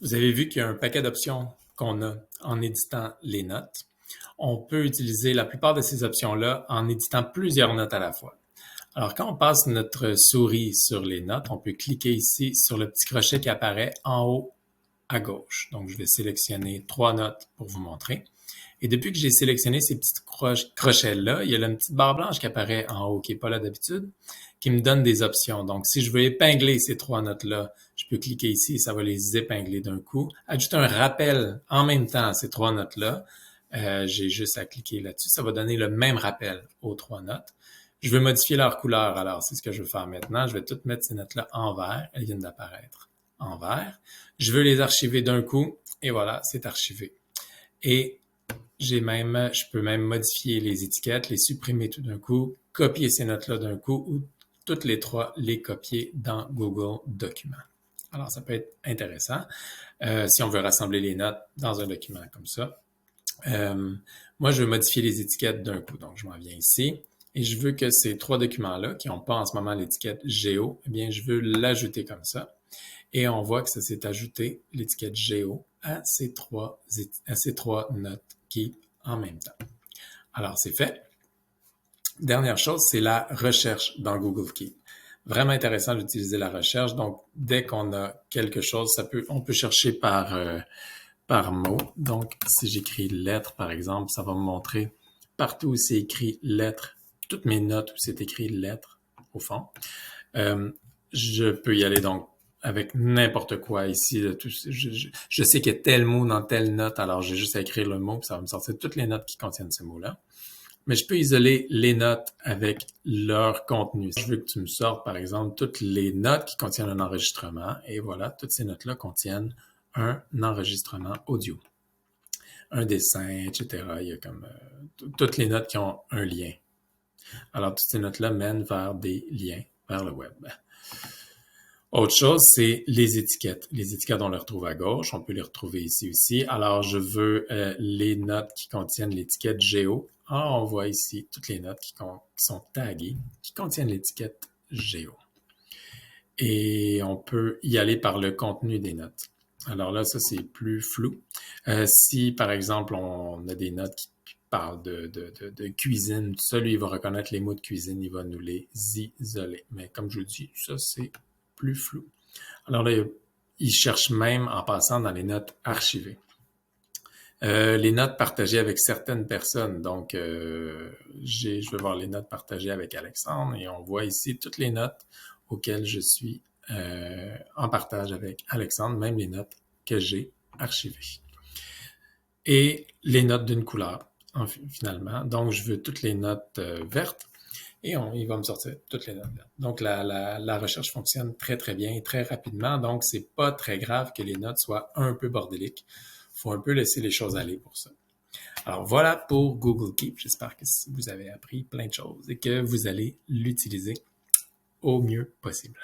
Vous avez vu qu'il y a un paquet d'options qu'on a en éditant les notes. On peut utiliser la plupart de ces options-là en éditant plusieurs notes à la fois. Alors, quand on passe notre souris sur les notes, on peut cliquer ici sur le petit crochet qui apparaît en haut à gauche. Donc, je vais sélectionner 3 notes pour vous montrer. Et depuis que j'ai sélectionné ces petits crochets-là, il y a une petite barre blanche qui apparaît en haut, qui n'est pas là d'habitude, qui me donne des options. Donc, si je veux épingler ces 3 notes-là, je peux cliquer ici et ça va les épingler d'un coup. Ajouter un rappel en même temps à ces 3 notes-là. J'ai juste à cliquer là-dessus. Ça va donner le même rappel aux 3 notes. Je veux modifier leur couleur, alors c'est ce que je vais faire maintenant. Je vais toutes mettre ces notes-là en vert. Elles viennent d'apparaître en vert. Je veux les archiver d'un coup et voilà, c'est archivé. Et je peux même modifier les étiquettes, les supprimer tout d'un coup, copier ces notes-là d'un coup ou toutes les 3 les copier dans Google Documents. Alors, ça peut être intéressant si on veut rassembler les notes dans un document comme ça. Moi, je veux modifier les étiquettes d'un coup. Donc, je m'en viens ici et je veux que ces 3 documents-là, qui n'ont pas en ce moment l'étiquette Géo, eh bien, je veux l'ajouter comme ça. Et on voit que ça s'est ajouté, l'étiquette Géo, à ces trois notes qui en même temps. Alors, c'est fait. Dernière chose, c'est la recherche dans Google Keep. Vraiment intéressant d'utiliser la recherche. Donc, dès qu'on a quelque chose, on peut chercher par mot. Donc, si j'écris lettre, par exemple, ça va me montrer partout où c'est écrit lettre, toutes mes notes où c'est écrit lettre au fond. Je peux y aller donc avec n'importe quoi ici. Je sais qu'il y a tel mot dans telle note, alors j'ai juste à écrire le mot, puis ça va me sortir toutes les notes qui contiennent ce mot-là. Mais je peux isoler les notes avec leur contenu. Je veux que tu me sortes, par exemple, toutes les notes qui contiennent un enregistrement. Et voilà, toutes ces notes-là contiennent un enregistrement audio. Un dessin, etc. Il y a comme toutes les notes qui ont un lien. Alors, toutes ces notes-là mènent vers des liens vers le web. Autre chose, c'est les étiquettes. Les étiquettes, on les retrouve à gauche. On peut les retrouver ici aussi. Alors, je veux les notes qui contiennent l'étiquette Géo. Alors, on voit ici toutes les notes qui sont taguées, qui contiennent l'étiquette Géo. Et on peut y aller par le contenu des notes. Alors là, ça, c'est plus flou. Si, par exemple, on a des notes qui parlent de cuisine, tout ça, lui, il va reconnaître les mots de cuisine, il va nous les isoler. Mais comme je vous dis, ça, c'est plus flou. Alors là, il cherche même en passant dans les notes archivées. Les notes partagées avec certaines personnes. Donc, je vais voir les notes partagées avec Alexandre et on voit ici toutes les notes auxquelles je suis en partage avec Alexandre, même les notes que j'ai archivées. Et les notes d'une couleur, finalement. Donc, je veux toutes les notes vertes. Et il va me sortir toutes les notes vertes. Donc, la recherche fonctionne très, très bien et très rapidement. Donc, c'est pas très grave que les notes soient un peu bordéliques. Il faut un peu laisser les choses aller pour ça. Alors, voilà pour Google Keep. J'espère que vous avez appris plein de choses et que vous allez l'utiliser au mieux possible.